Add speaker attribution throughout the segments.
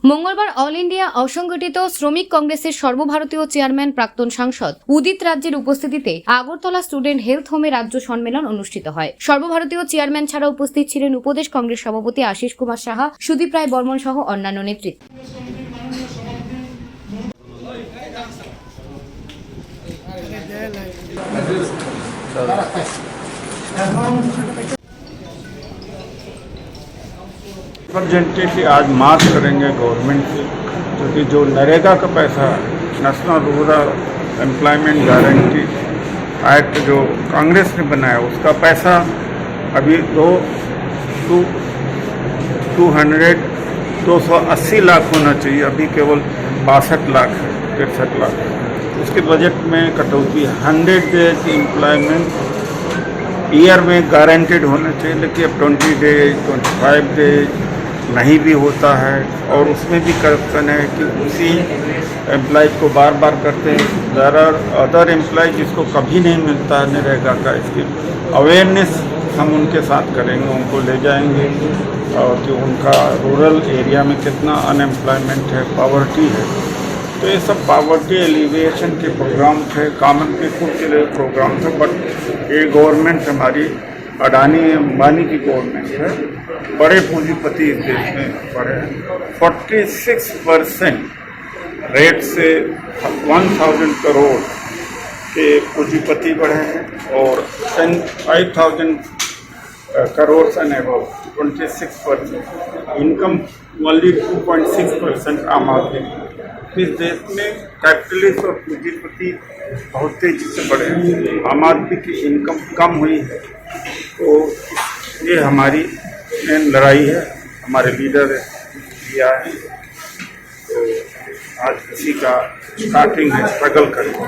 Speaker 1: মঙ্গলবার all India অসংগঠিত শ্রমিক কংগ্রেসের সর্বভারতীয় চেয়ারম্যান প্রাক্তন সাংসদ উদিত রাজ্যের উপস্থিতিতে আগরতলা স্টুডেন্ট হেলথ হোমে রাজ্য সম্মেলন অনুষ্ঠিত হয়। সর্বভারতীয় চেয়ারম্যান ছাড়া উপস্থিত ছিলেন উপদেশ কংগ্রেস সভাপতি আশিস কুমার সাহা, সুদীপ রায় বর্মন সহ অন্যান্য নেতৃত্ব।
Speaker 2: अर्जेंटली आज मार्च करेंगे गवर्नमेंट से, क्योंकि जो नरेगा का पैसा national rural employment guarantee act जो कांग्रेस ने बनाया उसका पैसा अभी 280 लाख होना चाहिए, अभी केवल 62 लाख है, 63 लाख। उसके बजट में कटौती 100 डेज एम्प्लॉयमेंट ईयर में गारंटेड होना चाहिए, लेकिन अब 20 डेज 25 डेज नहीं भी होता है, और उसमें भी करप्शन है कि उसी एम्प्लॉय को बार बार करते हैं। देयर आर अदर एम्प्लॉय जिसको कभी नहीं मिलता है नरेगा का, इसकी अवेयरनेस हम उनके साथ करेंगे, उनको ले जाएंगे और कि उनका रूरल एरिया में कितना अनएम्प्लॉयमेंट है, पॉवर्टी है। तो ये सब पॉवर्टी एलिविएशन के प्रोग्राम थे, कॉमन पीपल के लिए प्रोग्राम थे, बट ये गवर्नमेंट हमारी अडानी अंबानी की गवर्नमेंट है, बड़े पूंजीपति इस देश में बढ़े हैं। 46% रेट से 1000 करोड़ के पूंजीपति बढ़े हैं, और 5,000 करोड़ से अबव 26% इनकम ओनली 2.6% आम आदमी। इस देश में कैपिटलिस्ट और पूंजीपति बहुत तेजी से बढ़े हैं, आम आदमी की इनकम कम हुई है। तो ये हमारी मेन लड़ाई है, हमारे लीडर किया है, तो आज किसी का स्टार्टिंग है, स्ट्रगल करेंगे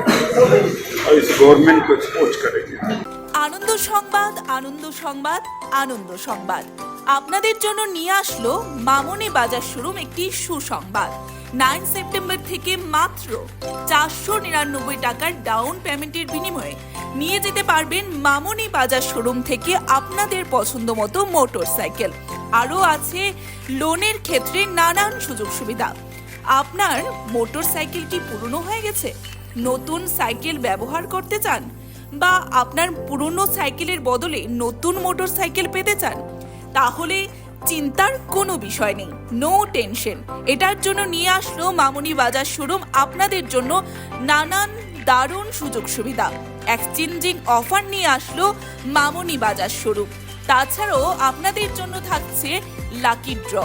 Speaker 2: और इस गवर्नमेंट को एक्सपोज करेंगे।
Speaker 3: আনন্দ সংবাদ, আনন্দ সংবাদ, আনন্দ সংবাদ আপনাদের জন্য নিয়ে আসলো মামনি বাজার শোরুম একটি সুসংবাদ। 9 সেপ্টেম্বর থেকে মাত্র 499 টাকার ডাউন পেমেন্টের বিনিময়ে নিয়ে যেতে পারবেন মামনি বাজার শোরুম থেকে আপনাদের পছন্দ মতো মোটরসাইকেল। আরও আছে লোনের ক্ষেত্রে নানান সুযোগ সুবিধা। আপনার মোটরসাইকেলটি পুরনো হয়ে গেছে, নতুন সাইকেল ব্যবহার করতে চান, বা আপনার পুরনো সাইকেলের বদলে নতুন মোটরসাইকেল পেতে চান, তাহলে চিন্তার কোনো বিষয় নেই, নো টেনশন। এটার জন্য নিয়ে আসলো মামনি বাজার শোরুম আপনাদের জন্য নানান দারুণ সুযোগ সুবিধা। এক্সচেঞ্জিং অফার নিয়ে আসলো মামনি বাজার শোরুম। তাছাড়াও আপনাদের জন্য থাকছে লাকি ড্র।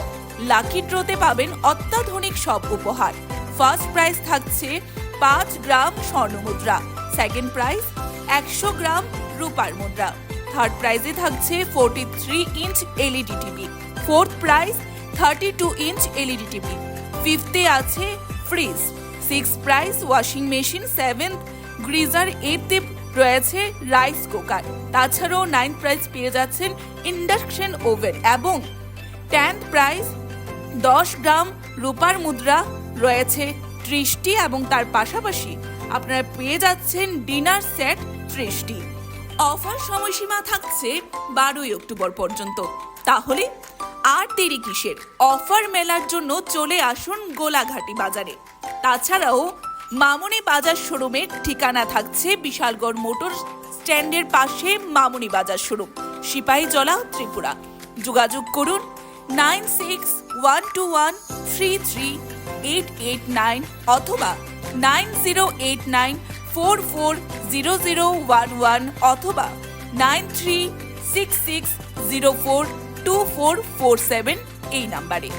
Speaker 3: লাকি ড্রতে পাবেন অত্যাধুনিক সব উপহার। ফার্স্ট প্রাইজ থাকছে 5 গ্রাম স্বর্ণ মুদ্রা, সেকেন্ড প্রাইজ 100 গ্রাম রূপার মুদ্রা, থার্ড প্রাইজে থাকছে 43 inch LED TV, fourth prize 32 inch LED TV, ফিফথে আছে fridge, six prize washing machine, seventh গ্রিজার, এইথে রয়েছে রাইস কুকার। তাছাড়াও 9th প্রাইজ পেয়ে যাচ্ছেন ইন্ডাকশন ওভেন, এবং 10th প্রাইজ 10 গ্রাম রূপার মুদ্রা রয়েছে 30টি, এবং তার পাশাপাশি আপনারা পেয়ে যাচ্ছেন ডিনার সেট 30টি। অফার সময়সীমা থাকছে 12 অক্টোবর পর্যন্ত। তাহলে আর দেরি কিসের? অফার মেলার জন্য চলে আসুন গোলাঘাটি বাজারে। তাছাড়াও মামনি বাজার শোরুমের ঠিকানা থাকছে বিশালগড় মোটর স্ট্যান্ডের পাশে মামনি বাজার শোরুম, সিপাহীজলা, ত্রিপুরা। যোগাযোগ করুন 9611333889 অথবা 9089440011 অথবা 9366042447 এই নাম্বারে।